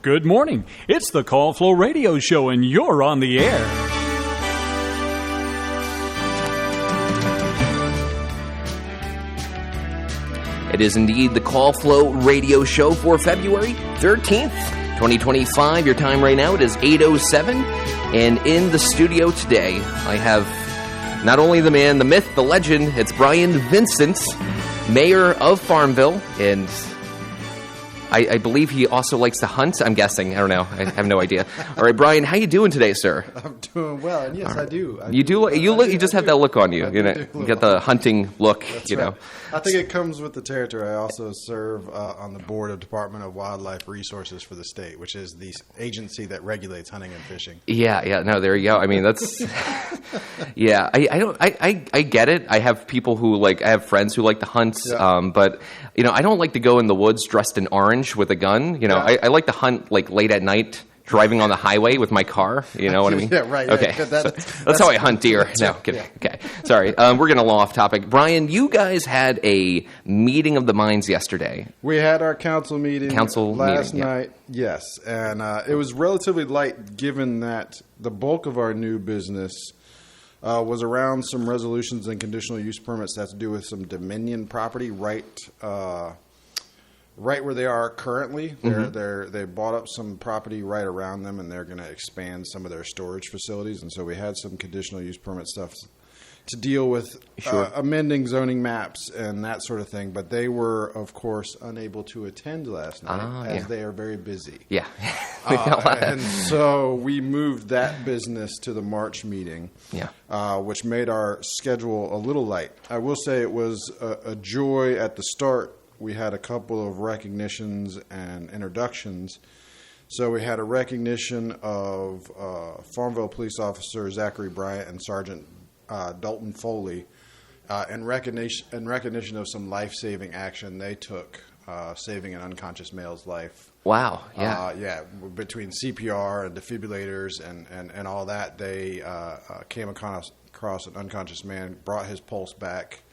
Good morning. It's the Call Flow Radio Show, and you're on the air. It is indeed the Call Flow Radio Show for February 13th, 2025. Your time right now, it is 8:07. And in the studio today, I have not only the man, the myth, the legend, it's Brian Vincent, mayor of Farmville, and I believe he also likes to hunt, I'm guessing. I don't know. I have no idea. All right, Brian, how you doing today, sir? I'm doing well, and yes, right. I do. You just have that look on you. You got the hunting look, That's right. I think it comes with the territory. I also serve on the board of Department of Wildlife Resources for the state, which is the agency that regulates hunting and fishing. Yeah. No, there you go. I mean, that's yeah. I get it. I have people who I have friends who like to hunt, but I don't like to go in the woods dressed in orange with a gun. I like to hunt late at night, driving on the highway with my car. You know what I mean? Yeah, right. Okay, yeah, that's how I hunt deer. No, kidding. Yeah. Okay, sorry. We're getting a little off topic. Brian, you guys had a meeting of the minds yesterday. We had our council meeting last night. Yes, and it was relatively light, given that the bulk of our new business was around some resolutions and conditional use permits that have to do with some Dominion property right where they are currently. They bought up some property right around them, and they're going to expand some of their storage facilities. And so we had some conditional use permit stuff to deal with, amending zoning maps and that sort of thing. But they were, of course, unable to attend last night as they are very busy. Yeah. And so we moved that business to the March meeting, which made our schedule a little light. I will say it was a joy at the start. We had a couple of recognitions and introductions. So we had a recognition of Farmville police officer Zachary, Bryant, and Sergeant Dalton, Foley, in recognition of some life-saving action they took, saving an unconscious male's life. Wow. Yeah. Between CPR and defibrillators and all that, they came across an unconscious man, brought his pulse back,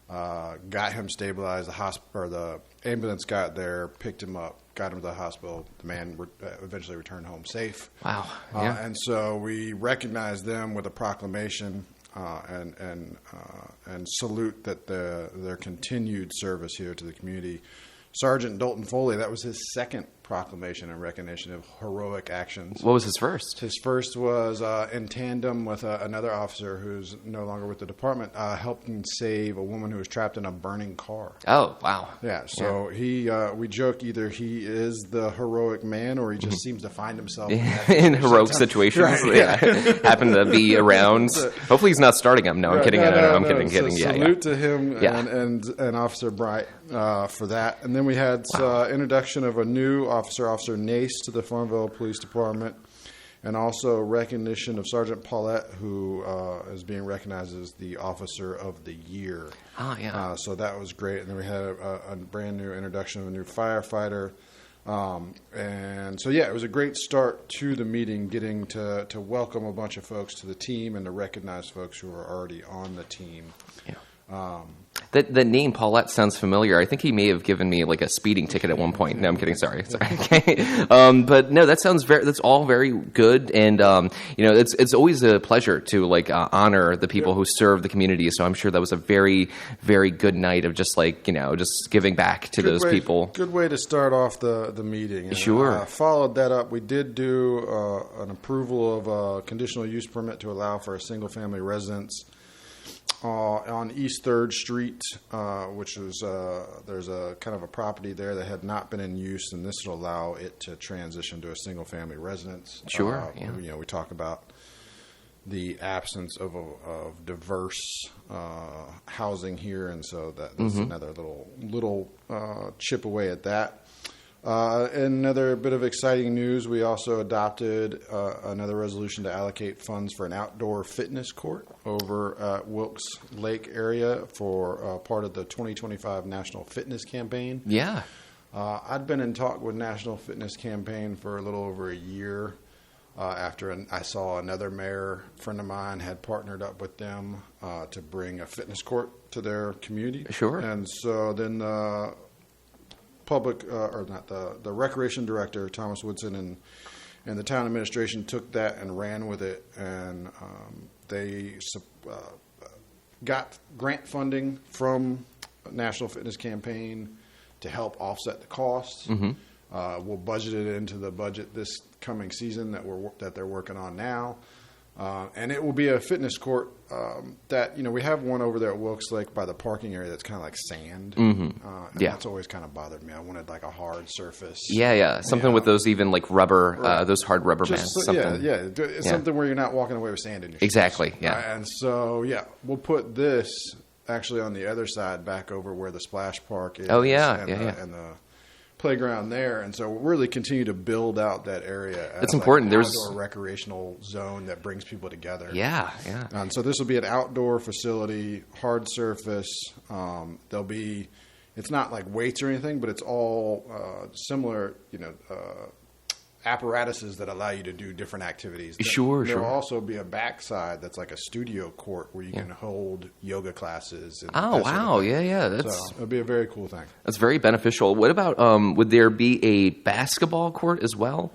got him stabilized. The ambulance got there, picked him up, got him to the hospital. The man eventually returned home safe. Wow! Yeah. And so we recognized them with a proclamation and salute that their continued service here to the community. Sergeant Dalton Foley, that was his second proclamation in recognition of heroic actions. What was his first? His first was in tandem with another officer who's no longer with the department, helping save a woman who was trapped in a burning car. Oh, wow. Yeah, so we joke either he is the heroic man or he just seems to find himself in heroic situations. Right, happen to be around. Hopefully he's not starting them. No, I'm kidding. I'm kidding. So salute to him and Officer Bryant for that. And then we had introduction of a new Officer Nace to the Farmville Police Department, and also recognition of Sergeant Paulette, who is being recognized as the Officer of the Year. So that was great. And then we had a brand new introduction of a new firefighter. And so, it was a great start to the meeting, getting to welcome a bunch of folks to the team and to recognize folks who are already on the team. Yeah. The name Paulette sounds familiar. I think he may have given me a speeding ticket at one point. No, I'm kidding. Sorry. Okay. But no, that's all very good. And, it's always a pleasure to honor the people who serve the community. So I'm sure that was a very, very good night of just just giving back to those people. Good way to start off the meeting. And, sure. Followed that up. We did do an approval of a conditional use permit to allow for a single family residence on East 3rd Street, which is there's a kind of a property there that had not been in use, and this will allow it to transition to a single-family residence. Sure. We talk about the absence of diverse housing here, and so that's another little chip away at that. Another bit of exciting news, we also adopted another resolution to allocate funds for an outdoor fitness court over at Wilkes Lake area for part of the 2025 National Fitness Campaign. Yeah. I'd been in talk with National Fitness Campaign for a little over a year after I saw another mayor friend of mine had partnered up with them to bring a fitness court to their community. Sure. And so then the recreation director, Thomas Woodson, and the town administration took that and ran with it, and they got grant funding from National Fitness Campaign to help offset the costs. We'll budget it into the budget this coming season that they're working on now. And it will be a fitness court that, we have one over there at Wilkes Lake by the parking area that's kind of like sand. And that's always kind of bothered me. I wanted like a hard surface. Yeah. Something with those even like rubber, those hard rubber mats. Something where you're not walking away with sand in your shoes. Exactly, And so, we'll put this actually on the other side back over where the splash park is. Oh, yeah. And the playground there, and so we'll really continue to build out that area. That's important. There's an outdoor recreational zone that brings people together. Yeah. And so this will be an outdoor facility, hard surface. There'll be, it's not like weights or anything, but it's all similar, apparatuses that allow you to do different activities. Sure. There'll also be a backside that's like a studio court where you can hold yoga classes. And wow. Sort of Yeah. So it'll be a very cool thing. That's very beneficial. What about, would there be a basketball court as well?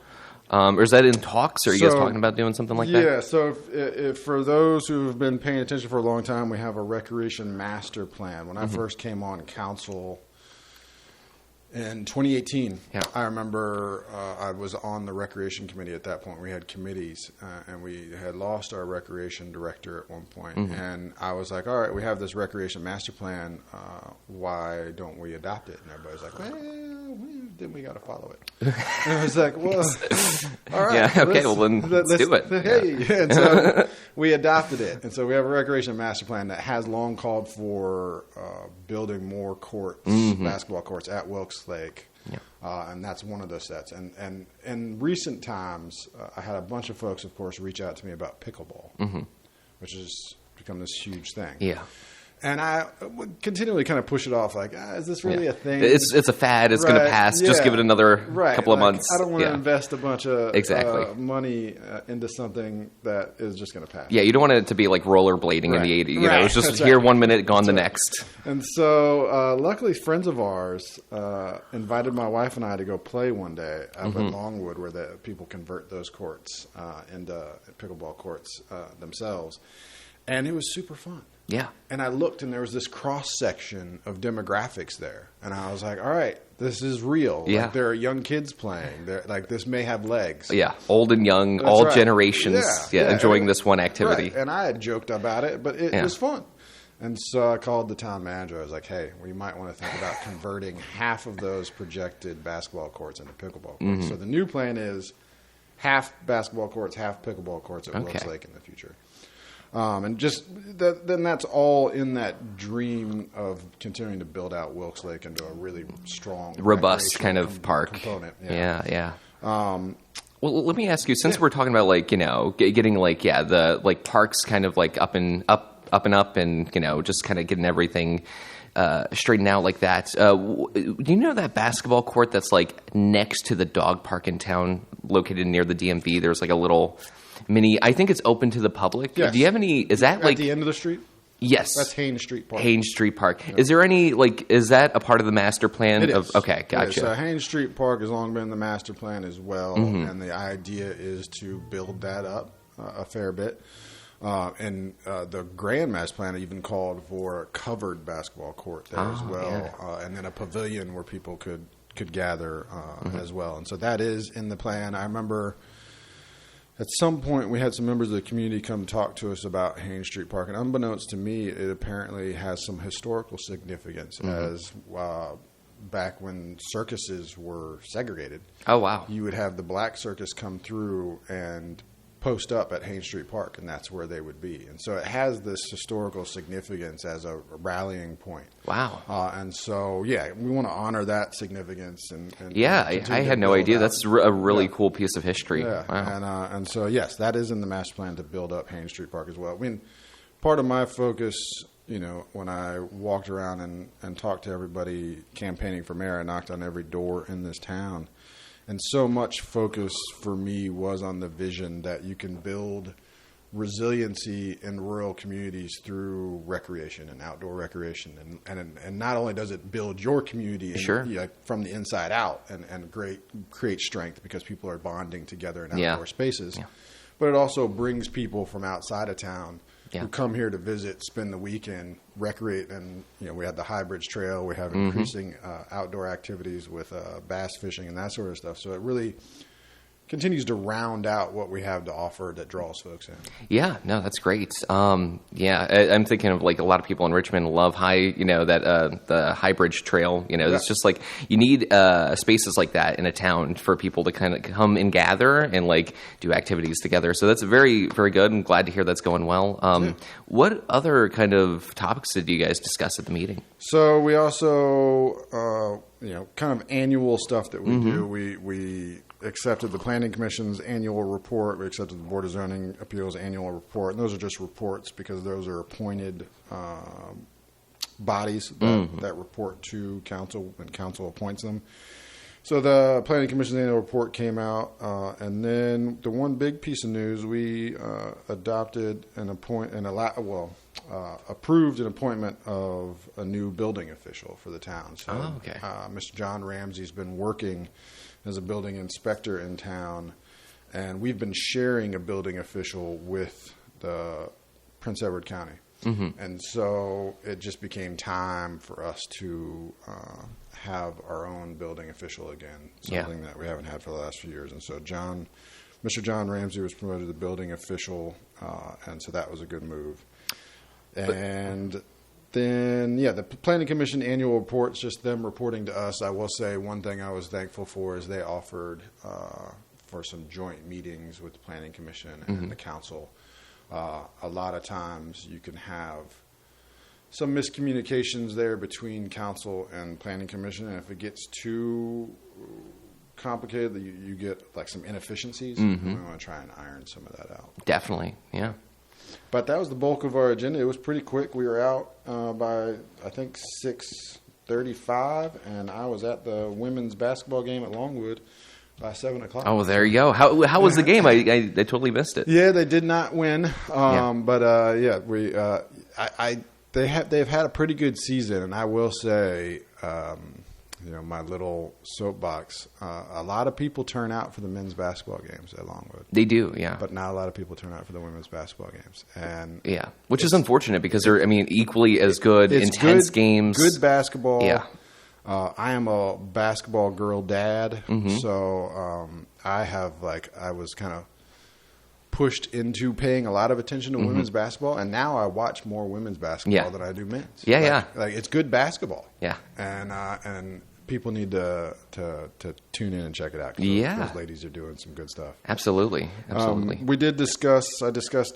Or is that in talks? Or are you guys talking about doing something like that? Yeah, so if for those who have been paying attention for a long time, we have a recreation master plan. When I first came on council in 2018, I remember I was on the recreation committee at that point. We had committees, and we had lost our recreation director at one point. And I was like, all right, we have this recreation master plan. Why don't we adopt it? And everybody's like, well, then we got to follow it. And I was like, well, all right. Yeah, okay, well, then let's do it. Hey. And so we adopted it. And so we have a recreation master plan that has long called for building more courts, basketball courts at Wilkes Lake. And that's one of those sets. And in recent times, I had a bunch of folks, of course, reach out to me about pickleball, which has become this huge thing. Yeah. And I would continually kind of push it off, like, is this really a thing? It's a fad. It's going to pass. Just give it another couple of months. I don't want to invest a bunch of money into something that is just going to pass. Yeah, you don't want it to be like rollerblading in the 80s. It's just here 1 minute, gone the next. And so, luckily, friends of ours invited my wife and I to go play one day up at Longwood, where the people convert those courts into pickleball courts themselves. And it was super fun. Yeah. And I looked, and there was this cross-section of demographics there. And I was like, all right, this is real. Yeah. Like, there are young kids playing. Like, this may have legs. Yeah. Old and young, all generations enjoying this one activity. Right. And I had joked about it, but it was fun. And so I called the town manager. I was like, hey, we might want to think about converting half of those projected basketball courts into pickleball courts. So the new plan is half basketball courts, half pickleball courts at Wilkes Lake in the future. And just then that's all in that dream of continuing to build out Wilkes Lake into a really strong, robust kind of park component. Yeah. Well, let me ask you, since we're talking about getting the parks kind of like up and up, and just kind of getting everything straightened out like that. Do you know that basketball court that's like next to the dog park in town, located near the DMV? There's like a little mini. I think it's open to the public. Yes. Do you have any? Is that at like the end of the street? Yes, that's Haynes Street Park. Haynes Street Park. Yep. Is there any is that a part of the master plan? It is. Okay, gotcha. So Haynes Street Park has long been the master plan as well, and the idea is to build that up a fair bit. And the Grand Master Plan even called for a covered basketball court there as well, and then a pavilion where people could gather as well. And so that is in the plan. I remember at some point we had some members of the community come talk to us about Haynes Street Park, and unbeknownst to me, it apparently has some historical significance as back when circuses were segregated. Oh, wow. You would have the black circus come through and post up at Haynes Street Park, and that's where they would be. And so it has this historical significance as a rallying point. Wow. And so, we want to honor that significance. And I had no idea. That's a really cool piece of history. Yeah. Wow. And so, yes, that is in the master plan to build up Haynes Street Park as well. I mean, part of my focus, when I walked around and talked to everybody campaigning for mayor, I knocked on every door in this town. And so much focus for me was on the vision that you can build resiliency in rural communities through recreation and outdoor recreation. And not only does it build your community from the inside out and create strength because people are bonding together in outdoor spaces, but it also brings people from outside of town who come here to visit, spend the weekend, recreate. And, we have the High Bridge Trail. We have increasing outdoor activities with bass fishing and that sort of stuff. So it really continues to round out what we have to offer that draws folks in. Yeah, no, that's great. I'm thinking of like a lot of people in Richmond love the High Bridge Trail. It's just like you need spaces like that in a town for people to kind of come and gather and like do activities together. So that's very, very good. I'm glad to hear that's going well. What other kind of topics did you guys discuss at the meeting? So we also, kind of annual stuff that we do. We accepted the Planning Commission's annual report. We accepted the Board of Zoning Appeals annual report. And those are just reports because those are appointed bodies that report to council and council appoints them. So the Planning Commission's annual report came out. And then the one big piece of news, we adopted approved an appointment of a new building official for the town. So Mr. John Ramsey's been working as a building inspector in town, and we've been sharing a building official with the Prince Edward County. And so it just became time for us to have our own building official again, something that we haven't had for the last few years. And so Mr. John Ramsey was promoted to building official, and so that was a good move. And then, the Planning Commission annual report's just them reporting to us. I will say one thing I was thankful for is they offered for some joint meetings with the Planning Commission and the council. A lot of times you can have some miscommunications there between council and Planning Commission, and if it gets too complicated, you get like some inefficiencies. And we want to try and iron some of that out. Definitely, yeah. But that was the bulk of our agenda. It was pretty quick. We were out by, I think, 6:35, and I was at the women's basketball game at Longwood by 7 o'clock. Oh, there you go. How was the game? I totally missed it. Yeah, they did not win. They've had a pretty good season, and I will say, my little soapbox, a lot of people turn out for the men's basketball games at Longwood. They do, yeah. But not a lot of people turn out for the women's basketball games. And which is unfortunate because they're, equally as good, intense games. Good basketball. Yeah. I am a basketball girl dad, so I was kind of pushed into paying a lot of attention to women's basketball, and now I watch more women's basketball than I do men's. Yeah, like it's good basketball. Yeah, and people need to tune in and check it out. Those ladies are doing some good stuff. Absolutely. We did discuss. I discussed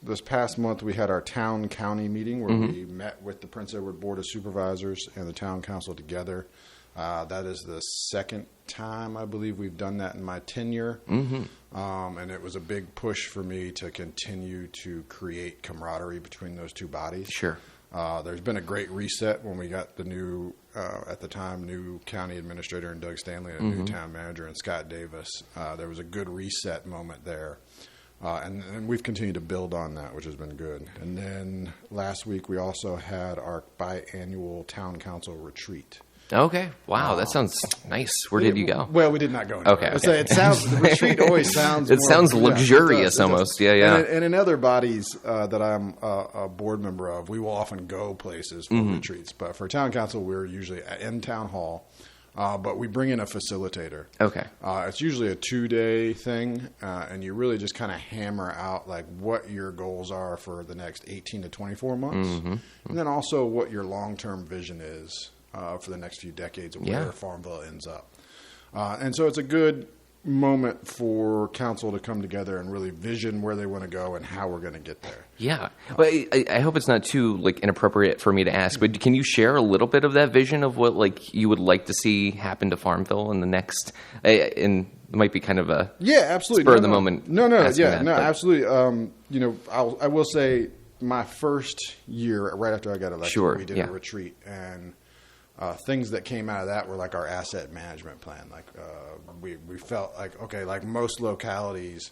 this past month. We had our town-county meeting where we met with the Prince Edward Board of Supervisors and the town council together. That is the second time I believe we've done that in my tenure. And it was a big push for me to continue to create camaraderie between those two bodies. Sure. There's been a great reset when we got the new, at the time, new county administrator in Doug Stanley and a new town manager in Scott Davis. There was a good reset moment there. And we've continued to build on that, which has been good. And then last week we also had our biannual town council retreat. Okay. Wow, that sounds nice. Where did you go? Well, we did not go. Okay. It sounds, the retreat always sounds. It sounds luxurious almost. Yeah. And in other bodies that I'm a board member of, we will often go places for retreats. But for town council, we're usually in town hall. But we bring in a facilitator. Okay. It's usually a 2-day thing, and you really just kind of hammer out like what your goals are for the next 18 to 24 months, and then also what your long-term vision is for the next few decades of where Farmville ends up. And so it's a good moment for council to come together and really vision where they want to go and how we're going to get there. Yeah. Well, I hope it's not too inappropriate for me to ask, but can you share a little bit of that vision of what you would like to see happen to Farmville in the next, and it might be kind of a absolutely spur of the moment. Absolutely. I will say my first year right after I got elected, we did a retreat, and things that came out of that were like our asset management plan. We felt like, okay, like most localities,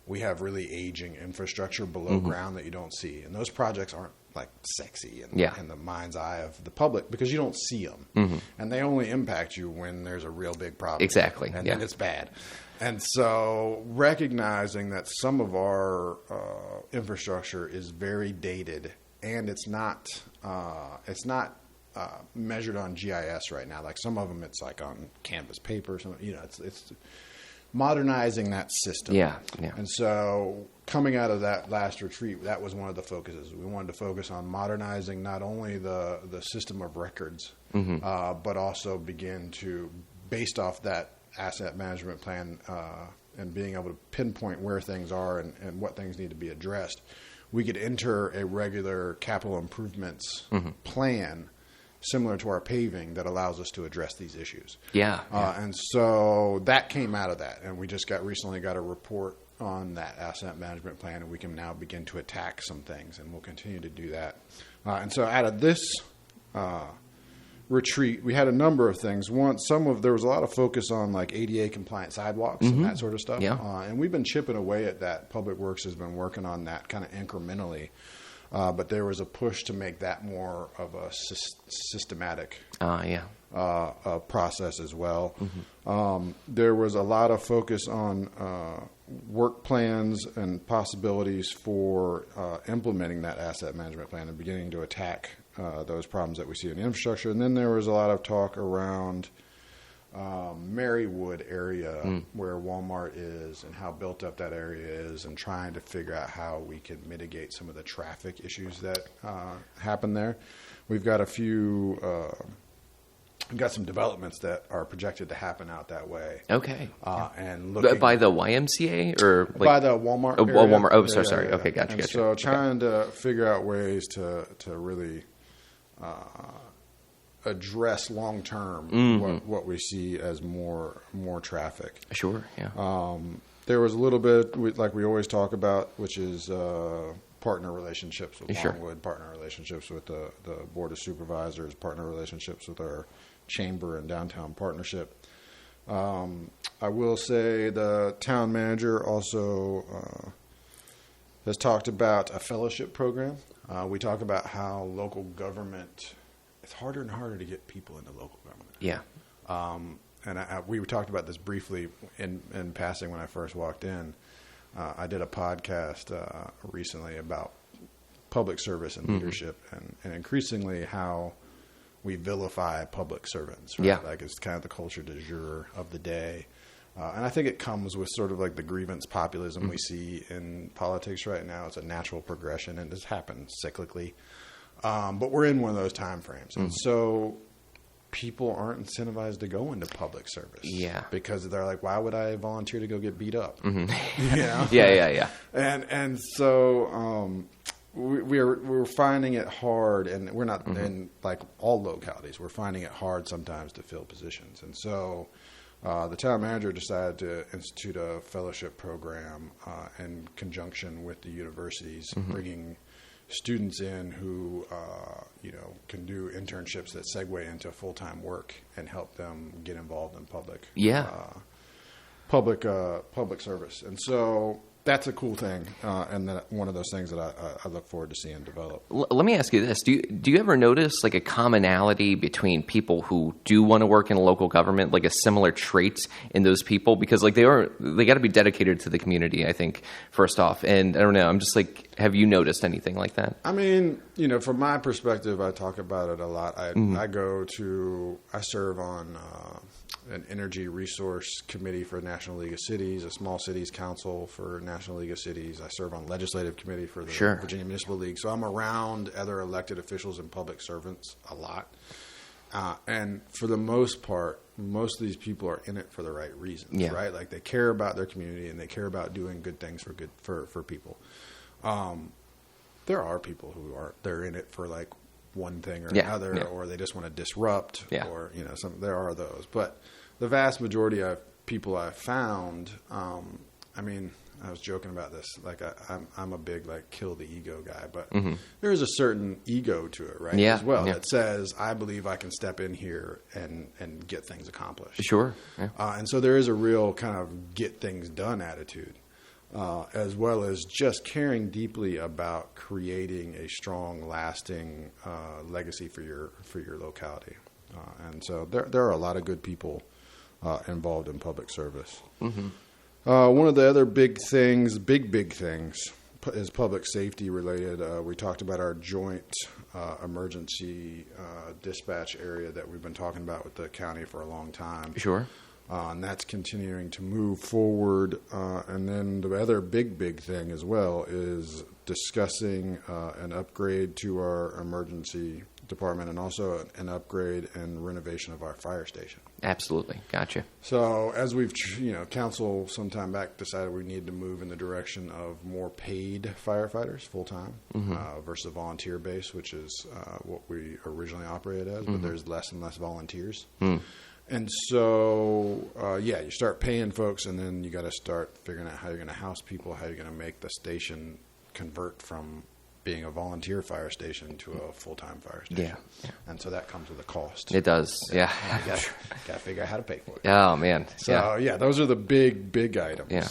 we have really aging infrastructure below ground that you don't see. And those projects aren't like sexy in the mind's eye of the public because you don't see them. And they only impact you when there's a real big problem. Exactly. And then it's bad. And so recognizing that some of our infrastructure is very dated and it's not measured on GIS right now. Like some of them, it's like on canvas paper. Some, it's modernizing that system. Yeah. And so coming out of that last retreat, that was one of the focuses. We wanted to focus on modernizing not only the system of records, but also begin to, based off that asset management plan and being able to pinpoint where things are and what things need to be addressed, we could enter a regular capital improvements plan similar to our paving that allows us to address these issues. And so that came out of that, and we just recently got a report on that asset management plan, and we can now begin to attack some things, and we'll continue to do that. And so out of this retreat, we had a number of things. There was a lot of focus on like ADA compliant sidewalks and that sort of stuff. And we've been chipping away at that. Public Works has been working on that kind of incrementally. But there was a push to make that more of a systematic process as well. There was a lot of focus on work plans and possibilities for implementing that asset management plan and beginning to attack those problems that we see in the infrastructure. And then there was a lot of talk around Marywood area where Walmart is and how built up that area is, and trying to figure out how we can mitigate some of the traffic issues that happen there. We've got we've got some developments that are projected to happen out that way. Okay. And looking by the YMCA or by the Walmart area? Walmart. Oh, sorry. Okay, gotcha. So trying to figure out ways to really address long term what we see as more traffic. Sure. Yeah. There was a little bit like we always talk about, which is partner relationships with Longwood, partner relationships with the Board of Supervisors, partner relationships with our chamber and downtown partnership. I will say the town manager also has talked about a fellowship program. We talk about how local government, it's harder and harder to get people into local government. Yeah. And we talked about this briefly in passing when I first walked in. I did a podcast recently about public service and leadership and increasingly how we vilify public servants. Right? Yeah. Like it's kind of the culture du jour of the day. And I think it comes with sort of like the grievance populism we see in politics right now. It's a natural progression, and this happens cyclically. But we're in one of those time frames. And so people aren't incentivized to go into public service. Yeah. Because they're like, why would I volunteer to go get beat up? Yeah. And so we're finding it hard, and we're not in like all localities. We're finding it hard sometimes to fill positions. And so the town manager decided to institute a fellowship program in conjunction with the universities, bringing students in who can do internships that segue into full-time work and help them get involved in public service. And so that's a cool thing, and one of those things that I look forward to seeing develop. Let me ask you this: Do you ever notice like a commonality between people who do want to work in a local government, like a similar traits in those people? Because like they got to be dedicated to the community, I think, first off. And I don't know, I'm just like, have you noticed anything like that? I mean, from my perspective, I talk about it a lot. I serve on an energy resource committee for National League of Cities, a small cities council for National League of Cities. I serve on legislative committee for the Virginia Municipal League. So I'm around other elected officials and public servants a lot. And for the most part, most of these people are in it for the right reasons, right? Like they care about their community and they care about doing good things for people. There are people who they're in it for like one thing or another, or they just want to disrupt, or there are those. But the vast majority of people I've found, I mean, I was joking about this. Like I'm a big like kill the ego guy, but there is a certain ego to it, right? As well, that says I believe I can step in here and get things accomplished. Sure. And so there is a real kind of get things done attitude. as well as just caring deeply about creating a strong, lasting legacy for your locality. And so there are a lot of good people involved in public service. Mm-hmm. One of the other big things is public safety related. We talked about our joint emergency dispatch area that we've been talking about with the county for a long time. Sure. And that's continuing to move forward. And then the other big thing as well is discussing an upgrade to our emergency department and also an upgrade and renovation of our fire station. Absolutely. Gotcha. So as we've, council some time back decided we need to move in the direction of more paid firefighters full-time versus volunteer base, which is what we originally operated as, but there's less and less volunteers. And so, you start paying folks, and then you got to start figuring out how you're going to house people, how you're going to make the station convert from being a volunteer fire station to a full-time fire station. Yeah. And so that comes with a cost. It does, yeah. You got to figure out how to pay for it. Oh, man. So, those are the big items. Yeah.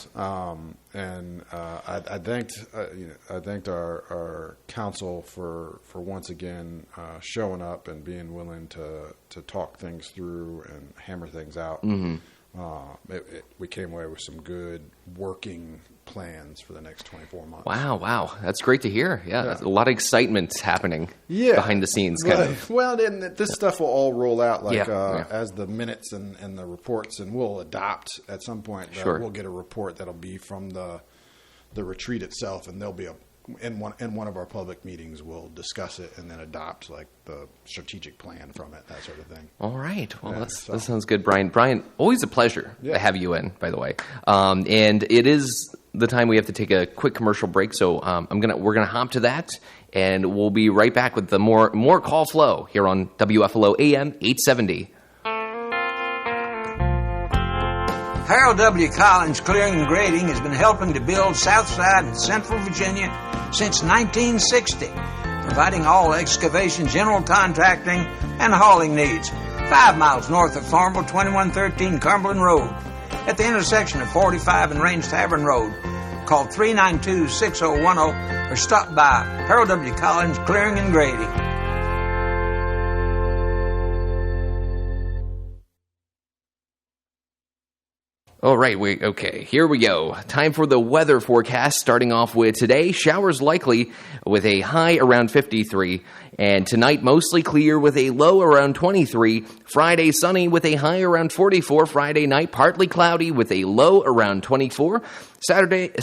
I thanked our council for once again showing up and being willing to talk things through and hammer things out. Mm-hmm. We came away with some good working plans for the next 24 months. Wow. That's great to hear. Yeah. That's a lot of excitement happening behind the scenes. Well, then this stuff will all roll out as the minutes and the reports, and we'll adopt at some point. We'll get a report that'll be from the retreat itself, and there'll be in one of our public meetings, we'll discuss it and then adopt like the strategic plan from it, that sort of thing. All right. Well, that sounds good, Brian. Brian, always a pleasure to have you in, by the way. And it is the time we have to take a quick commercial break, so we're gonna hop to that, and we'll be right back with the more call flow here on WFLO AM 870. Harold W. Collins Clearing and Grading has been helping to build Southside and Central Virginia since 1960, providing all excavation, general contracting, and hauling needs. 5 miles north of Farmville, 2113 Cumberland Road, at the intersection of 45 and Range Tavern Road. Call 392-6010 or stop by Harold W. Collins Clearing and Grading. All right, here we go. Time for the weather forecast, starting off with today, showers likely with a high around 53, and tonight mostly clear with a low around 23, Friday sunny with a high around 44, Friday night partly cloudy with a low around 24, Saturday, a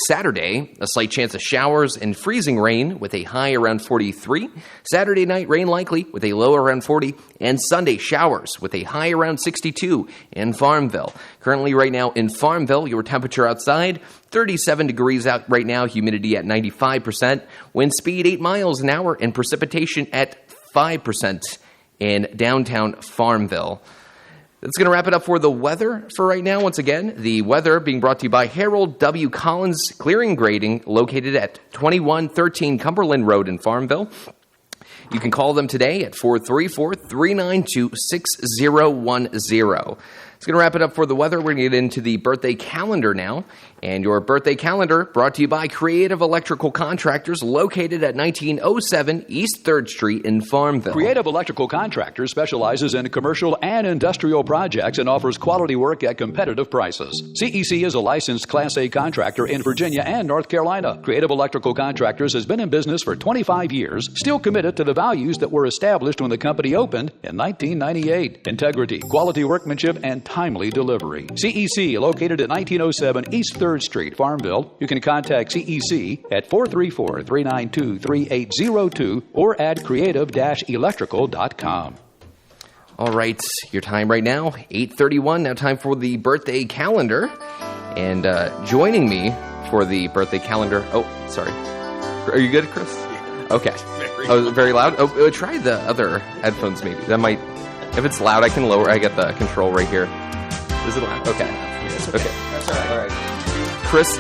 slight chance of showers and freezing rain with a high around 43. Saturday night, rain likely with a low around 40. And Sunday, showers with a high around 62 in Farmville. Currently right now in Farmville, your temperature outside, 37 degrees out right now, humidity at 95%, wind speed 8 miles an hour, and precipitation at 5% in downtown Farmville. That's going to wrap it up for the weather for right now. Once again, the weather being brought to you by Harold W. Collins Clearing and Grading, located at 2113 Cumberland Road in Farmville. You can call them today at 434-392-6010. It's going to wrap it up for the weather. We're going to get into the birthday calendar now. And your birthday calendar brought to you by Creative Electrical Contractors, located at 1907 East 3rd Street in Farmville. Creative Electrical Contractors specializes in commercial and industrial projects and offers quality work at competitive prices. CEC is a licensed Class A contractor in Virginia and North Carolina. Creative Electrical Contractors has been in business for 25 years, still committed to the values that were established when the company opened in 1998. Integrity, quality workmanship, and timely delivery. CEC, located at 1907 East 3rd Street, Farmville. You can contact CEC at 434-392-3802 or at creative-electrical.com. All right, your time right now, 8:31. Now time for the birthday calendar. And joining me for the birthday calendar... Oh, sorry. Are you good, Chris? Okay. Very loud? Oh, try the other headphones maybe. That might... If it's loud, I can lower... I get the control right here. Is it loud? Okay. Okay. That's all right. Chris,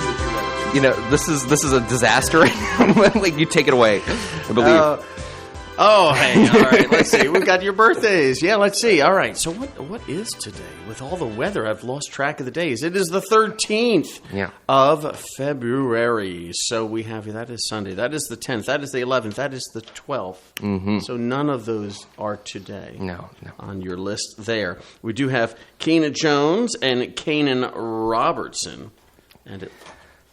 this is a disaster. Like, you take it away. I believe. Oh, hey, all right, let's see. We've got your birthdays. Yeah, let's see. All right, so what is today? With all the weather, I've lost track of the days. It is the 13th of February. So we have, that is Sunday. That is the 10th. That is the 11th. That is the 12th. Mm-hmm. So none of those are today on your list there. We do have Keena Jones and Kanan Robertson. And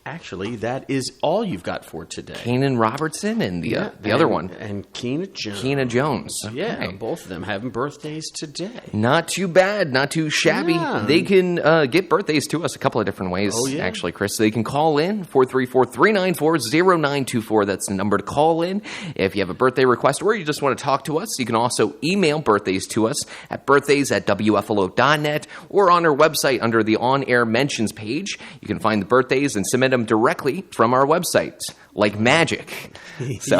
actually, that is all you've got for today. Kanan Robertson and the other one. And Keena Jones. Keena Jones. Okay. Yeah, both of them having birthdays today. Not too bad. Not too shabby. Yeah. They can get birthdays to us a couple of different ways, actually, Chris. They can call in, 434-394-0924. That's the number to call in if you have a birthday request or you just want to talk to us. You can also email birthdays to us at birthdays@wflo.net or on our website under the on-air mentions page. You can find the birthdays and submit them directly from our website, like magic. So,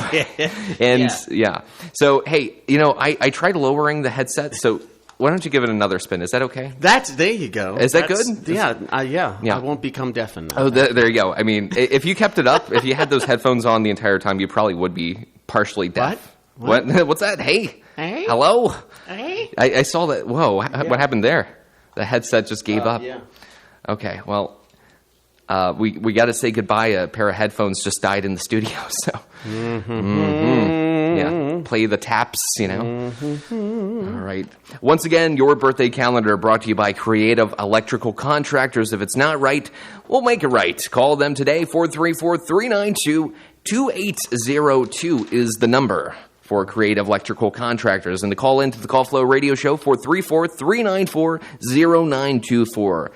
So, hey, I tried lowering the headset, so why don't you give it another spin? Is that okay? There you go. Is that good? Yeah. I won't become deafened. Oh, there you go. I mean, if you kept it up, if you had those headphones on the entire time, you probably would be partially deaf. What? What's that? Hey. Hello? Hey. I saw that. Whoa, what happened there? The headset just gave up. Yeah. Okay, well, we got to say goodbye. A pair of headphones just died in the studio, so play the taps, All right. Once again, your birthday calendar brought to you by Creative Electrical Contractors. If it's not right, we'll make it right. Call them today. 434-392-2802 is the number for Creative Electrical Contractors, and to call into the Call Flow Radio Show, 434-394-0924.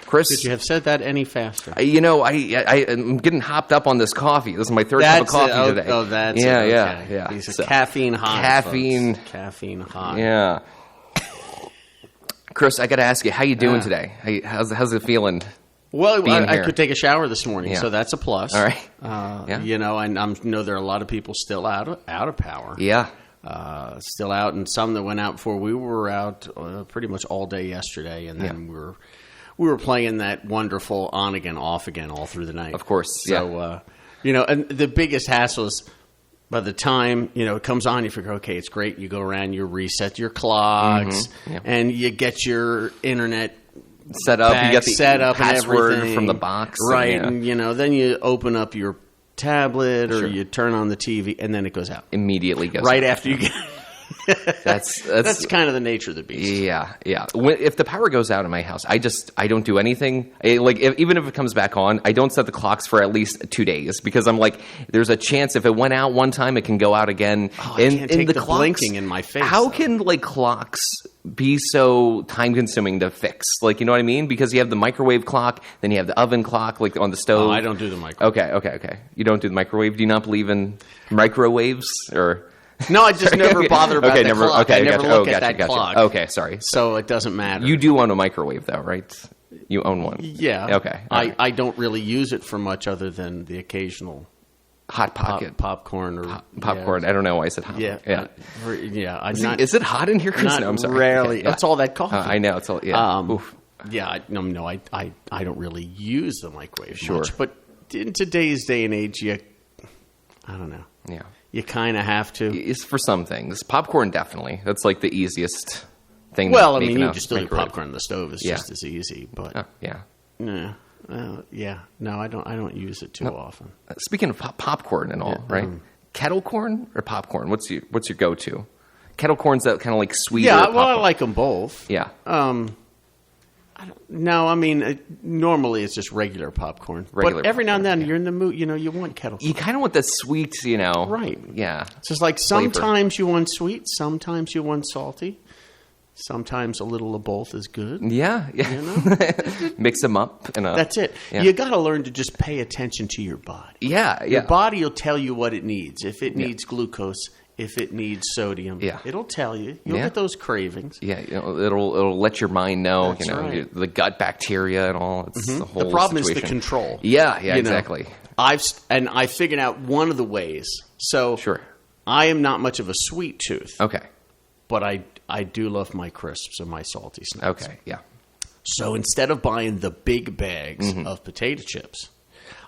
Chris, could you have said that any faster? I'm getting hopped up on this coffee. This is my third cup of coffee today. Oh, that's yeah. These are caffeine hot. Caffeine hot. Yeah. Chris, I got to ask you, how you doing today? How's it feeling? Well, I could take a shower this morning, so that's a plus. All right. And I know there are a lot of people still out of power. Yeah. Still out, and some that went out before. We were out pretty much all day yesterday, and then we were playing that wonderful on again, off again all through the night. Of course. So, and the biggest hassle is by the time, it comes on, you figure, okay, it's great. You go around, you reset your clocks, and you get your internet set up. You get the set up password from the box. Right. And, then you open up your tablet or you turn on the TV, and then it goes out. Immediately goes right out. After you get... That's kind of the nature of the beast. Yeah. If the power goes out in my house, I don't do anything. Even if it comes back on, I don't set the clocks for at least 2 days because I'm like, there's a chance if it went out one time, it can go out again. I can't take the clocks, blinking in my face. How can clocks be so time consuming to fix? You know what I mean? Because you have the microwave clock, then you have the oven clock, on the stove. Oh, I don't do the microwave. Okay. You don't do the microwave. Do you not believe in microwaves or? No, I just never bother about that clock. I never look at that clock. Okay, sorry. So it doesn't matter. You do own a microwave, though, right? You own one. Yeah. Okay. I don't really use it for much other than the occasional Hot Pocket popcorn or popcorn. Yeah. I don't know why I said hot. Yeah. Is it hot in here, Chris? No, I'm sorry. Rarely. It's all that coffee. I know. It's all. Yeah. Oof. Yeah. I don't really use the microwave much. But in today's day and age, I don't know. Yeah. You kind of have to. It's for some things. Popcorn, definitely. That's the easiest thing. Well, you just do popcorn on the stove. It's just as easy. But yeah. No, I don't use it too often. Speaking of popcorn and all, right? Kettle corn or popcorn? What's your go-to? Kettle corn's that kind of sweet. Yeah, well, I like them both. Yeah. Normally it's just regular popcorn. But every now and then you're in the mood, you want kettle corn. You kind of want the sweet, Right. Yeah. It's just sometimes you want sweet, sometimes you want salty. Sometimes a little of both is good. Yeah. Mix them up. That's it. Yeah. You got to learn to just pay attention to your body. Yeah. Your body will tell you what it needs. If it needs glucose, if it needs sodium, it'll tell you. You'll get those cravings. Yeah, it'll let your mind know. That's right. The gut bacteria and all. It's the whole. The problem situation. is the control. Yeah, exactly. I figured out one of the ways. So I am not much of a sweet tooth. Okay, but I do love my crisps and my salty snacks. Okay, yeah. So instead of buying the big bags of potato chips,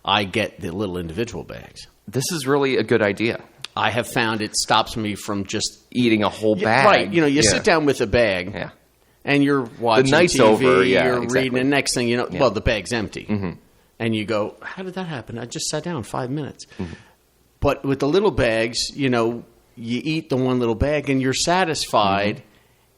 I get the little individual bags. This is really a good idea. I have found it stops me from just eating a whole bag. Right. You sit down with a bag. Yeah. And you're watching the night's TV, over. Yeah, you're exactly. reading, and next thing you know, well, the bag's empty. Mm-hmm. And you go, how did that happen? I just sat down 5 minutes. Mm-hmm. But with the little bags, you eat the one little bag and you're satisfied,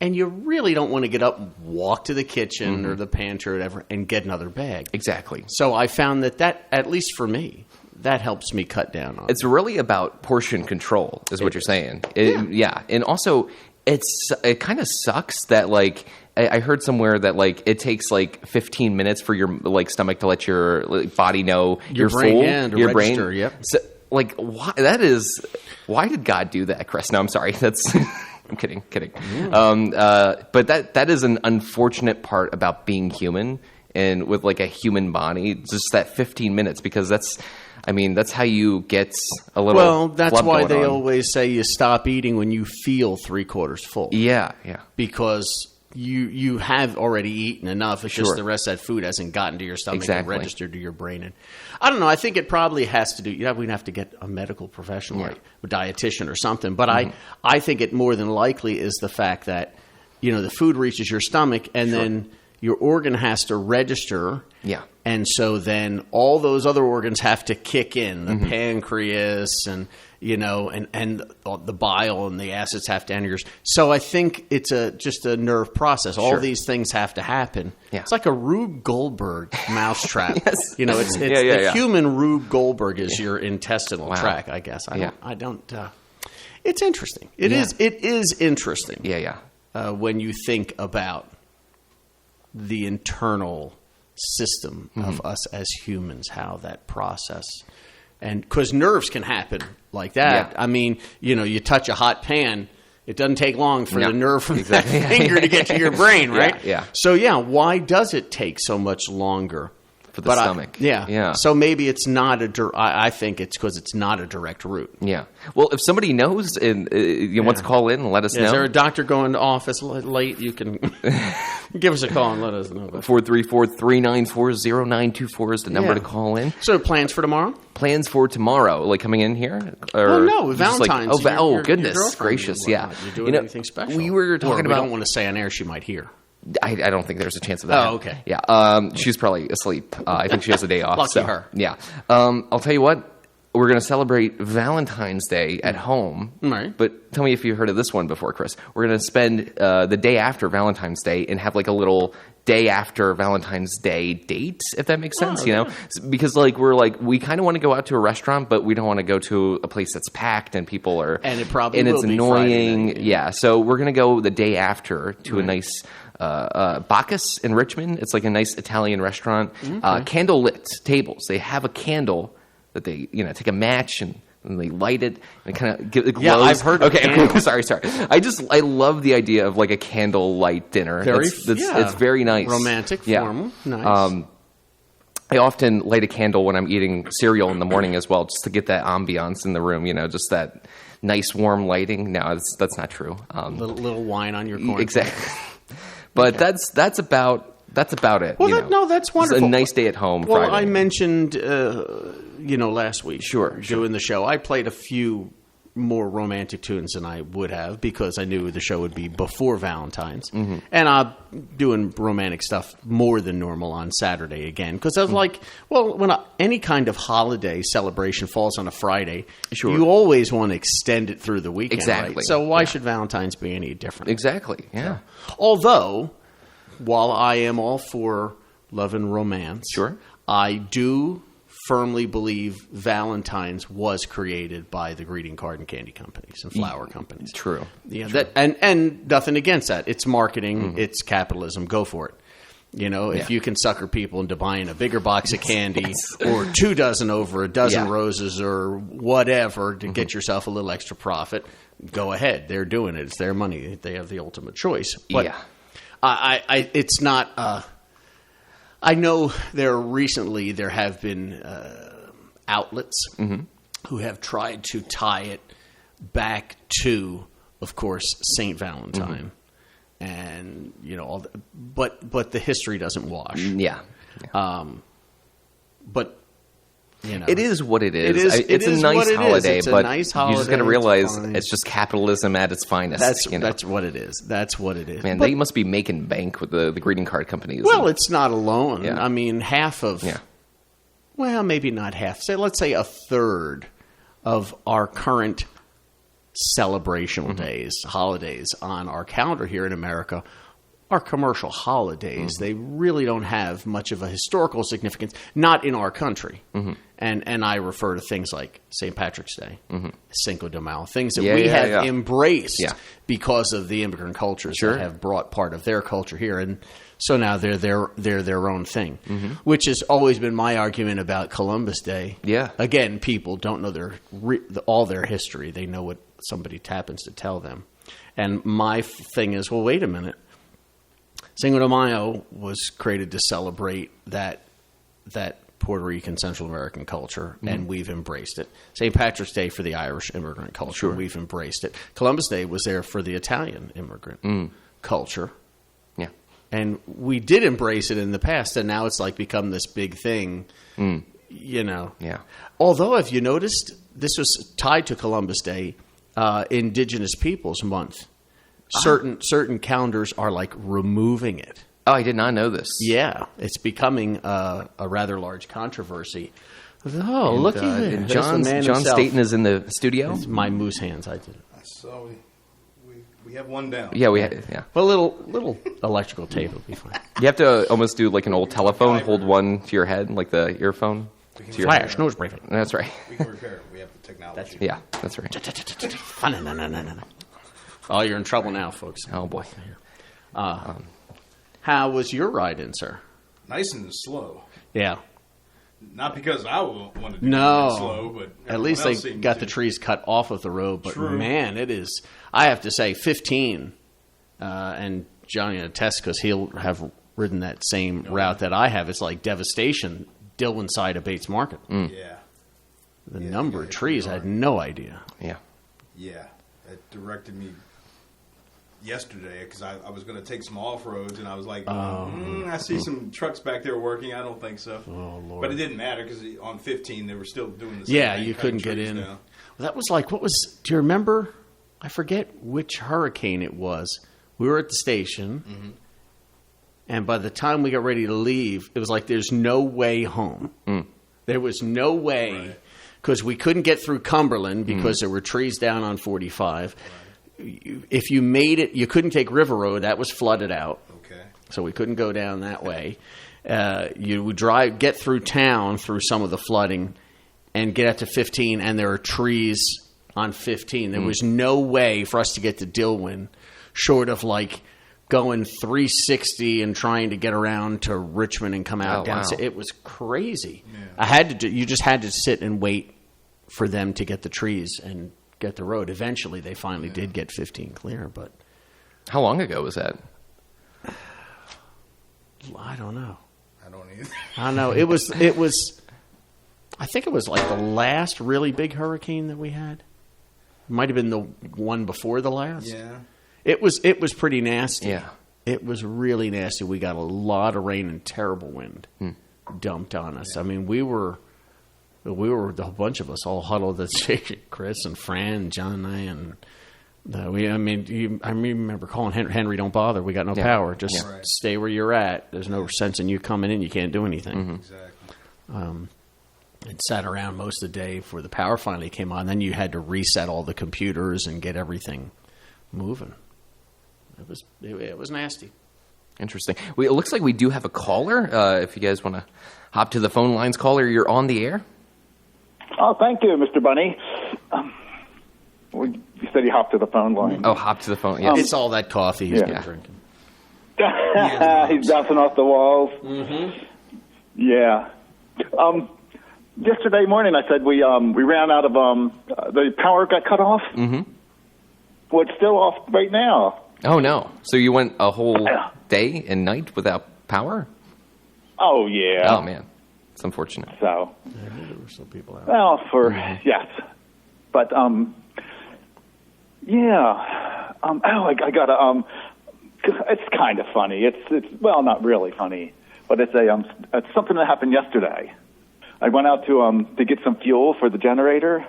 and you really don't want to get up and walk to the kitchen or the pantry or whatever and get another bag. Exactly. So I found that, at least for me, that helps me cut down on It's really about portion control, is what you're saying. Yeah. And also, it kind of sucks that, like, I heard somewhere that, like, it takes, like, 15 minutes for your, like, stomach to let your body know you're brain, full. Yeah, to your register, brain. Yep. So, like, why did God do that, Chris? No, I'm sorry. I'm kidding. But that is an unfortunate part about being human and with, like, a human body, just that 15 minutes, because that's how you get a little. Well, that's why they on. always say you stop eating when you feel 3/4 full. Yeah. Because you have already eaten enough. It's just the rest of that food hasn't gotten to your stomach and registered to your brain. And I don't know. I think it probably has to do. We'd have to get a medical professional, like a dietitian or something. But I think it more than likely is the fact that the food reaches your stomach and then your organ has to register. Yeah. And so then all those other organs have to kick in, the pancreas and and the bile and the acids have to enter yours. So I think it's just a nerve process. All these things have to happen. Yeah. It's like a Rube Goldberg mousetrap. Yes. It's the human Rube Goldberg is your intestinal tract, I guess. I don't. It's interesting. It is interesting. Yeah. When you think about the internal system of us as humans, how that process, and because nerves can happen like that. I mean, you touch a hot pan, it doesn't take long for the nerve from that finger to get to your brain, right? Yeah. So why does it take so much longer for the stomach? Yeah. So maybe it's not I think it's because it's not a direct route. Yeah. Well, if somebody knows and wants to call in and let us know. Is there a doctor going to office late? You can give us a call and let us know. 434-394-0924 is the number to call in. So plans for tomorrow? Plans for tomorrow, like coming in here? Or no, Valentine's. Goodness gracious, yeah. You doing anything special? We were talking about. We don't want to say on air she might hear. I don't think there's a chance of that. Oh, okay. Yeah. She's probably asleep. I think she has a day off. Lucky her. Yeah. I'll tell you what. We're going to celebrate Valentine's Day at home. Right. But tell me if you've heard of this one before, Chris. We're going to spend the day after Valentine's Day and have like a little day after Valentine's Day date, if that makes sense, because we kind of want to go out to a restaurant, but we don't want to go to a place that's packed and people are, and it probably and it's will annoying. Be Friday night, So we're going to go the day after to a nice Bacchus in Richmond. It's like a nice Italian restaurant. Candle lit tables. They have a candle that they take a match and they light it and kind of it glows. Yeah, I've heard. Okay, sorry. I love the idea of like a candlelight dinner. It's very nice, romantic, formal, nice. I often light a candle when I'm eating cereal in the morning as well, just to get that ambiance in the room. Just that nice warm lighting. No, that's not true. Little wine on your corn. Exactly. But that's about it. Well, that's wonderful. It's a nice day at home. Well, Friday. I mentioned, last week. Sure. Doing the show, I played a few more romantic tunes than I would have because I knew the show would be before Valentine's, and I'm doing romantic stuff more than normal on Saturday again because I was like, well, when any kind of holiday celebration falls on a Friday, you always want to extend it through the weekend. Exactly. Right? So why should Valentine's be any different? Exactly. Yeah. Although, while I am all for love and romance, I do firmly believe Valentine's was created by the greeting card and candy companies and flower companies. True. Yeah, that and nothing against that. It's marketing. It's capitalism. Go for it. If you can sucker people into buying a bigger box of candy or 24 over a dozen roses or whatever to get yourself a little extra profit, go ahead. They're doing it. It's their money. They have the ultimate choice. But it's not. I know there have been outlets who have tried to tie it back to, of course, St. Valentine, and but the history doesn't wash. Yeah. But It is what it is. It's a nice holiday, it's a but nice holiday. You just got to realize it's just capitalism at its finest. That's what it is. That's what it is. Man, they must be making bank with the greeting card companies. Well, it's not alone. Yeah. I mean, half of, well, maybe not half. Let's say a third of our current celebrational days, holidays on our calendar here in America are commercial holidays. They really don't have much of a historical significance, not in our country. And I refer to things like St. Patrick's Day, Cinco de Mayo, things that we have embraced because of the immigrant cultures that have brought part of their culture here. And so now they're their own thing, which has always been my argument about Columbus Day. Yeah. Again, people don't know all their history. They know what somebody happens to tell them. And my thing is, well, wait a minute. Cinco de Mayo was created to celebrate that Puerto Rican, Central American culture, and we've embraced it. St. Patrick's Day for the Irish immigrant culture, we've embraced it. Columbus Day was there for the Italian immigrant culture. Yeah. And we did embrace it in the past, and now it's like become this big thing, Yeah. Although, if you noticed, this was tied to Columbus Day, Indigenous Peoples Month. Certain calendars are like removing it. Oh, I did not know this. Yeah, it's becoming a rather large controversy. Oh, look at it! John Staten is in the studio. It's my moose hands. I did it. So we have one down. Yeah, we have. Yeah, well, little electrical tape will be fine. You have to almost do like an old telephone. Hold one to your head, like the earphone. Flash nose briefing. That's right. We can repair it. We have the technology. That's right. No. Oh, you're in trouble now, folks. Oh boy. How was your ride in, sir? Nice and slow. Yeah. Not because I wanted to do it slow, but at least they got the trees cut off of the road. But man, it is. I have to say, 15, and Johnny attests because he'll have ridden that same route that I have. It's like devastation. Dillwyn side of Bates Market. Yeah. The number of trees, I had no idea. Yeah. Yeah. It directed me yesterday because I was going to take some off-roads, and I was like, I see some trucks back there working. I don't think so. Oh, Lord. But it didn't matter because on 15 they were still doing the same thing. You couldn't get in. Down. Well, that was like, do you remember? I forget which hurricane it was. We were at the station, and by the time we got ready to leave, it was like there's no way home. There was no way, because we couldn't get through Cumberland because there were trees down on 45. If you made it, you couldn't take River Road. That was flooded out. Okay. So we couldn't go down that way. You would get through town through some of the flooding and get up to 15, and there are trees on 15. There was no way for us to get to Dillwyn short of like going 360 and trying to get around to Richmond and come out down. Wow. It was crazy. Yeah. You just had to sit and wait for them to get the trees and get the road. Eventually, they finally did get 15 clear, but how long ago was that? I don't know. I don't either. I don't know. It was. I think it was like the last really big hurricane that we had. It might have been the one before the last. Yeah. It was pretty nasty. Yeah. It was really nasty. We got a lot of rain and terrible wind dumped on us. I mean, we were a bunch of us all huddled at the station. Chris and Fran and John and I, and I remember calling Henry, don't bother. We got no power. Just stay where you're at. There's no sense in you coming in. You can't do anything. Exactly. And sat around most of the day before the power finally came on. Then you had to reset all the computers and get everything moving. It was nasty. Interesting. It looks like we do have a caller. If you guys want to hop to the phone lines, caller, you're on the air. Oh, thank you, Mr. Bunny. You said he hopped to the phone line. Oh, hop to the phone. Yes. It's all that coffee he's been drinking. He's bouncing off the walls. Mm-hmm. Yeah. Yesterday morning, I said we ran out of the power got cut off. Mm-hmm. Well, it's still off right now. Oh no! So you went a whole day and night without power? Oh yeah. Oh man, it's unfortunate. So. There were some people out. Well, yes, but yeah. I got a it's kind of funny. It's well, not really funny, but it's something that happened yesterday. I went out to get some fuel for the generator,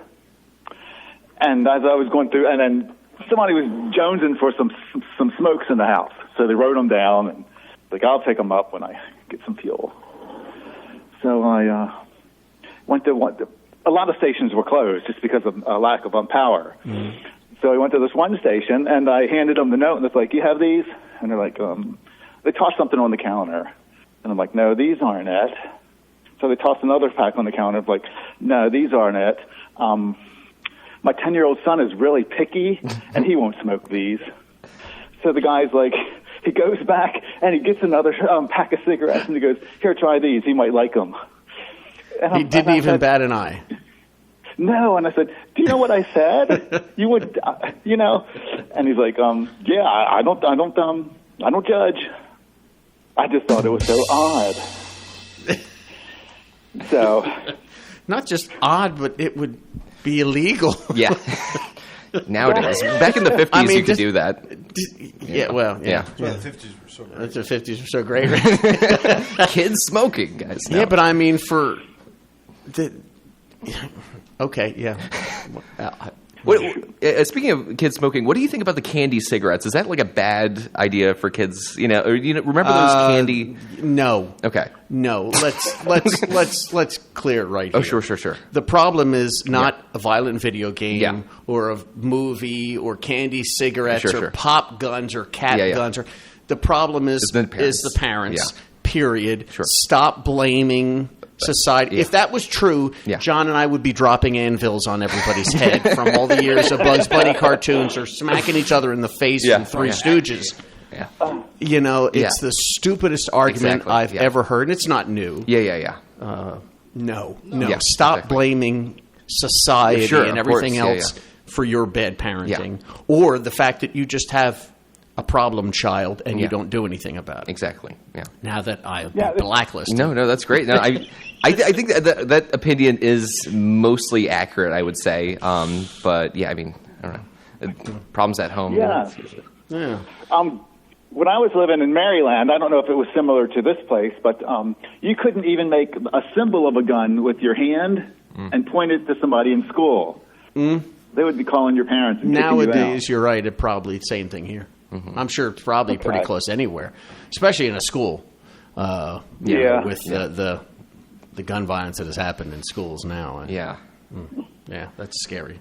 and as I was going through, and then somebody was jonesing for some smokes in the house, so they wrote them down, and like, I'll take them up when I get some fuel. So I went to a lot of stations were closed just because of a lack of power. Mm-hmm. So I went to this one station, and I handed them the note, and it's like, you have these? And they're like, they tossed something on the counter. And I'm like, no, these aren't it. So they tossed another pack on the counter. I'm like, no, these aren't it. My 10-year-old son is really picky, and he won't smoke these. So the guy's like, he goes back, and he gets another pack of cigarettes, and he goes, here, try these. He might like them. He didn't even bat an eye. No, and I said, do you know what I said? You would, you know? And he's like, yeah, I don't judge. I just thought it was so odd. So, not just odd, but it would be illegal. Yeah. Nowadays, back in the 50s, you could do that. Yeah, well, yeah. The 50s were so great. The 50s were so great. Right? Kids smoking, guys. No. Yeah, but I mean, for the. Okay, yeah. Speaking of kids smoking, what do you think about the candy cigarettes? Is that like a bad idea for kids? You know, or, remember those candy? No. Okay. No. Let's clear it right here. Oh, sure. The problem is not a violent video game or a movie or candy cigarettes or pop guns or cat guns. Or the problem is the parents. Period. Sure. Stop blaming society. If that was true, John and I would be dropping anvils on everybody's head from all the years of Bugs Bunny cartoons or smacking each other in the face from Three Stooges. Yeah. You know, it's the stupidest argument I've ever heard, and it's not new. No. Stop blaming society and everything else for your bad parenting or the fact that you just have a problem child and you don't do anything about it. Exactly. Yeah. Now that I've been blacklisted. No, that's great. No, I think that opinion is mostly accurate, I would say. But yeah, I mean, I don't know. Problems at home. Yeah. When I was living in Maryland, I don't know if it was similar to this place, but you couldn't even make a symbol of a gun with your hand and point it to somebody in school. They would be calling your parents and nowadays, you're right. It probably same thing here. Mm-hmm. I'm sure it's probably pretty close anywhere, especially in a school. With the gun violence that has happened in schools now. Yeah, that's scary.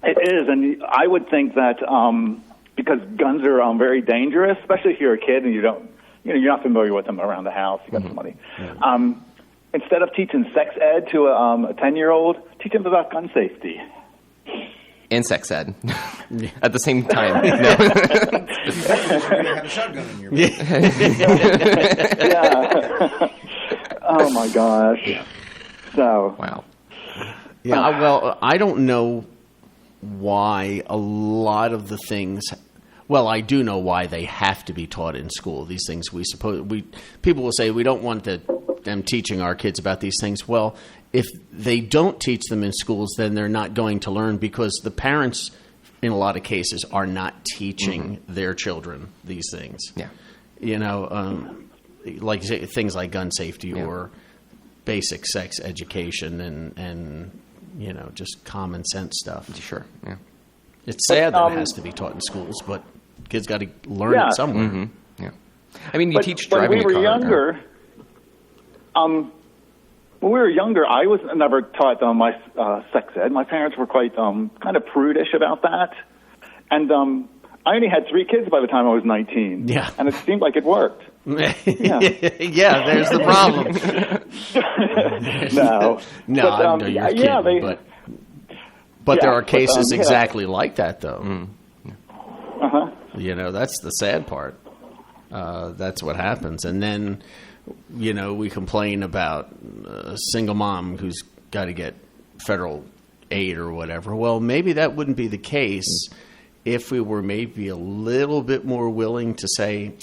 It is, and I would think that because guns are very dangerous, especially if you're a kid and you're not familiar with them around the house. You got somebody. Instead of teaching sex ed to a 10-year-old, teach them about gun safety. And sex ed at the same time. You have a shotgun in your Oh my gosh. So wow. Yeah. Well, I don't know why a lot of the things. Well, I do know why they have to be taught in school. These things people will say we don't want them teaching our kids about these things. Well, if they don't teach them in schools, then they're not going to learn because the parents, in a lot of cases, are not teaching their children these things. Yeah. You know, like things like gun safety or basic sex education and you know, just common sense stuff. Sure. Yeah. It's sad that it has to be taught in schools, but kids got to learn it somewhere. Mm-hmm. Yeah. I mean, you teach driving a car. When we were younger, when we were younger, I was never taught my sex ed. My parents were quite kind of prudish about that. And I only had 3 kids by the time I was 19. Yeah. And it seemed like it worked. Yeah, there's the problem. But there are cases exactly like that, though. You know, that's the sad part. That's what happens. And then, you know, we complain about a single mom who's got to get federal aid or whatever. Well, maybe that wouldn't be the case if we were maybe a little bit more willing to say,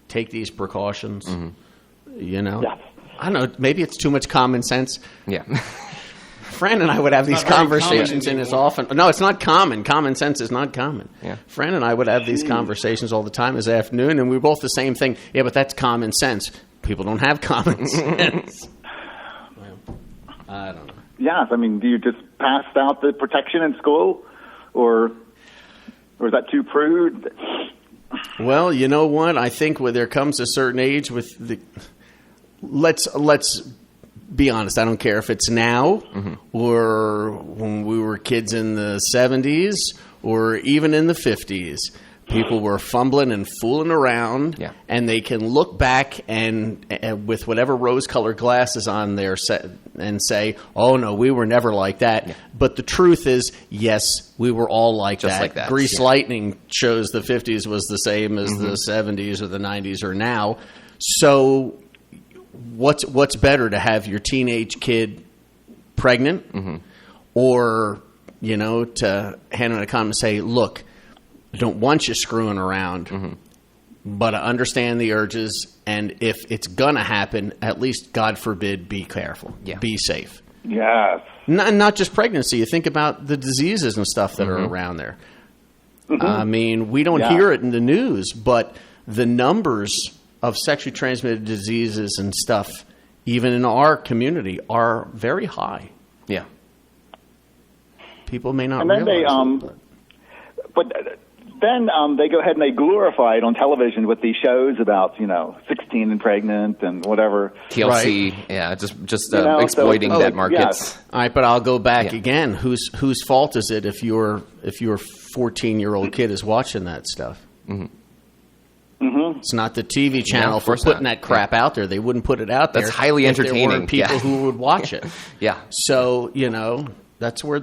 take these precautions. You know? Yeah. I don't know. Maybe it's too much common sense. Yeah. Fran and I would have these conversations in as often. No, it's not common. Common sense is not common. Yeah. Fran and I would have these conversations all the time this afternoon, and we were both the same thing. Yeah, but that's common sense. People don't have common sense. Yes, I mean, do you just pass out the protection in school, or is that too prude? Well, you know what? I think when there comes a certain age with the let's be honest. I don't care if it's now or when we were kids in the 70s or even in the 50s. People were fumbling and fooling around, and they can look back and with whatever rose-colored glasses on there and say, "Oh no, we were never like that." Yeah. But the truth is, yes, we were all just like that. Grease Lightning shows the 50s was the same as the 70s or the 90s or now. So, what's better, to have your teenage kid pregnant, or to hand in a comment and say, "Look, I don't want you screwing around, but I understand the urges, and if it's going to happen, at least, God forbid, be careful. Be safe." Yes. Not just pregnancy. You think about the diseases and stuff that are around there. I mean, we don't hear it in the news, but the numbers of sexually transmitted diseases and stuff, even in our community, are very high. Yeah. People may not realize it. Then they go ahead and they glorify it on television with these shows about 16 and pregnant and whatever. TLC, just exploiting that market. Yes. All right, but I'll go back again. Whose fault is it if your 14-year-old kid is watching that stuff? It's not the TV channel for putting that crap out there. They wouldn't put it out there. That's highly entertaining. If there were people who would watch it. So that's where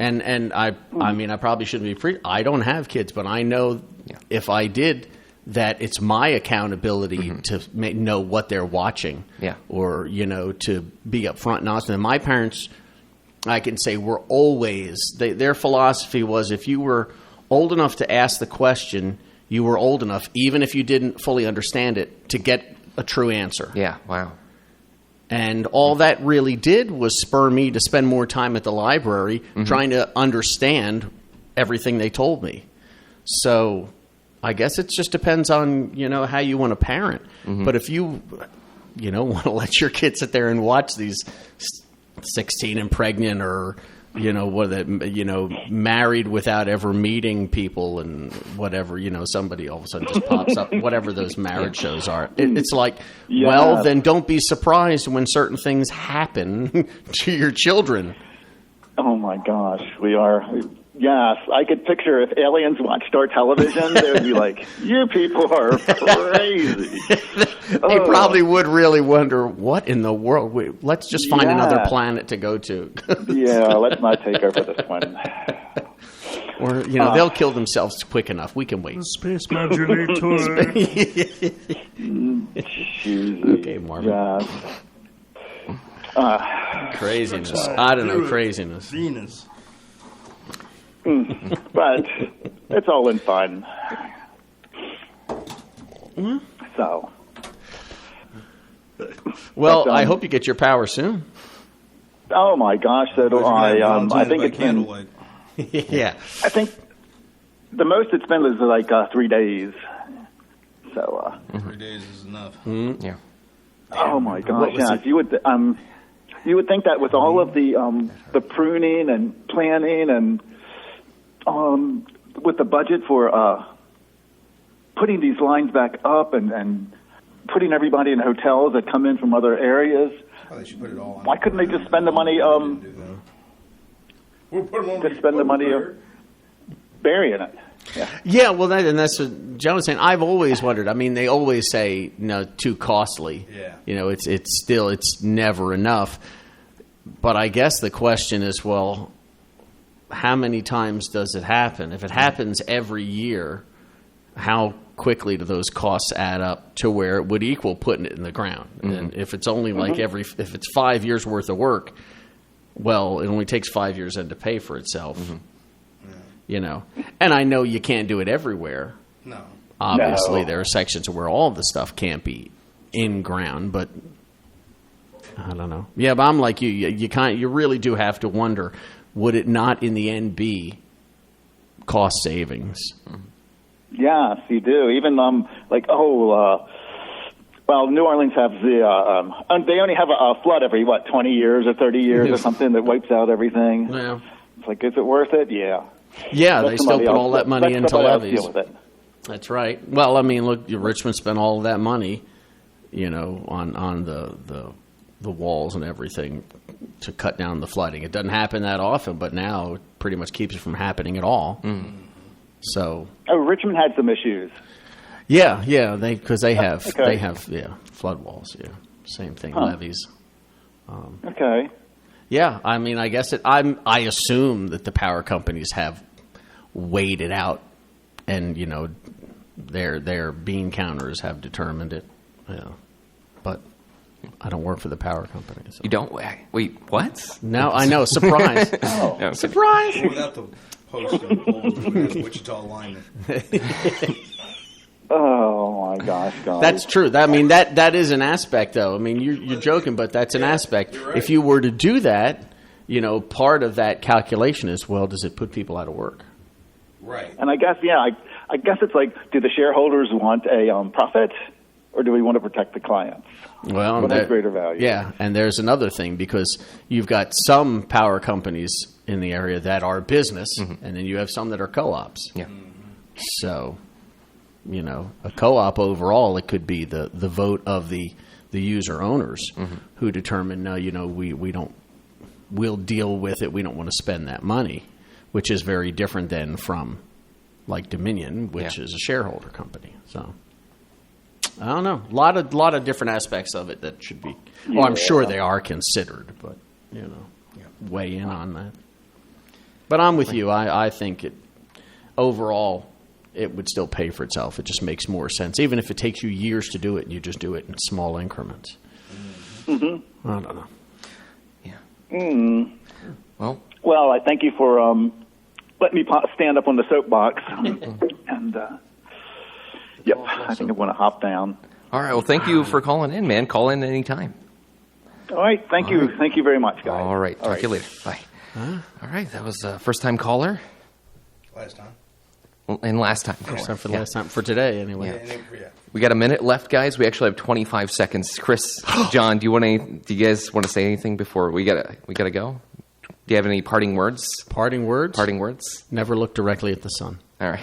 And I mean, I probably shouldn't be I don't have kids, but I know if I did, that it's my accountability to know what they're watching, or to be upfront and honest. And my parents, I can say, were always their philosophy was, if you were old enough to ask the question, you were old enough, even if you didn't fully understand it, to get a true answer. Yeah, wow. And all that really did was spur me to spend more time at the library trying to understand everything they told me. So I guess it just depends on, how you want to parent. But if you, want to let your kids sit there and watch these 16 and pregnant, or, married without ever meeting people and whatever, somebody all of a sudden just pops up, whatever those marriage shows are. It's like, well, then don't be surprised when certain things happen to your children. Oh my gosh, we are. Yes, I could picture if aliens watched our television, they would be like, "You people are crazy." They probably would really wonder, what in the world? Let's just find another planet to go to. Let's not take over this one. Or, they'll kill themselves quick enough. We can wait. Space modulator. Okay, Marvin. Craziness. I don't know, craziness. Venus. But it's all in fun. So. Well, I hope you get your power soon. Oh my gosh, so do I. I think it's been. I think the most it's been is like 3 days. So. 3 days is enough. Yeah. Oh my gosh! Yeah, you would think that with all of the pruning and planning and with the budget for putting these lines back up and putting everybody in hotels that come in from other areas. They should put it all on. Why couldn't they just spend the money? Just spend the money burying it. Yeah, well, that's what John was saying. I've always wondered. I mean, they always say, too costly. Yeah. It's never enough. But I guess the question is, well, how many times does it happen? If it happens every year, how quickly do those costs add up to where it would equal putting it in the ground? And if it's only if it's 5 years worth of work, well, it only takes 5 years then to pay for itself. And I know you can't do it everywhere. No. Obviously, there are sections where all the stuff can't be in ground, but I don't know. Yeah, but I'm like you. You really do have to wonder, would it not in the end be cost savings? Yes, you do. Even Well, New Orleans has they only have a flood every, 20 years or 30 years or something that wipes out everything. Yeah. It's like, is it worth it? Yeah. Yeah, they still put all that money into levees. Deal with it. That's right. Well, I mean, look, Richmond spent all of that money, on the walls and everything to cut down the flooding. It doesn't happen that often, but now it pretty much keeps it from happening at all. Mm. So. Oh, Richmond had some issues. Yeah, because they have flood walls. Yeah, same thing, levees. Okay. Yeah, I mean, I guess I assume that the power companies have weighed it out, and their bean counters have determined it. Yeah, but I don't work for the power company. So. You don't? Wait, what? No, I know. Surprise! No, surprise! Without the post of Wichita lineman. Oh my gosh, God. That's true. That is an aspect, though. I mean, you're joking, but that's an aspect. Right. If you were to do that, part of that calculation is, well, does it put people out of work? Right. And I guess, I guess it's like, do the shareholders want a profit, or do we want to protect the clients? Well, what has greater value? Yeah, and there's another thing, because you've got some power companies in the area that are business, and then you have some that are co-ops. Yeah. So, a co-op overall, it could be the vote of the user owners who determine, no, we'll deal with it. We don't want to spend that money, which is very different than from like Dominion, which is a shareholder company. So I don't know. A lot of different aspects of it that should be. Well, I'm sure they are considered, but weigh in on that. But I'm with you. I think overall it would still pay for itself. It just makes more sense, even if it takes you years to do it, and you just do it in small increments. Mm-hmm. I don't know. Yeah. Mm. Well, I thank you for letting me stand up on the soapbox. And I think I'm going to hop down. All right. Well, thank you for calling in, man. Call in anytime. All right. Thank you. Thank you very much, guys. All right. Talk to you later. Bye. All right. That was a first-time caller. Last time. And last time. First time for the last time for today, anyway. Yeah. We got a minute left, guys. We actually have 25 seconds. Chris, John, do you guys want to say anything before we gotta go? Do you have any parting words? Parting words? Parting words. Never look directly at the sun. All right,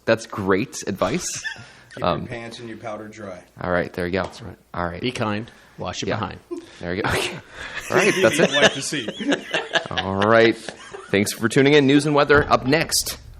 that's great advice. Keep your pants and your powder dry. All right, there you go. That's right. All right. Be kind. Wash it behind. There you go. Okay. All right, that's it. Wipe the seat. All right. Thanks for tuning in. News and weather up next.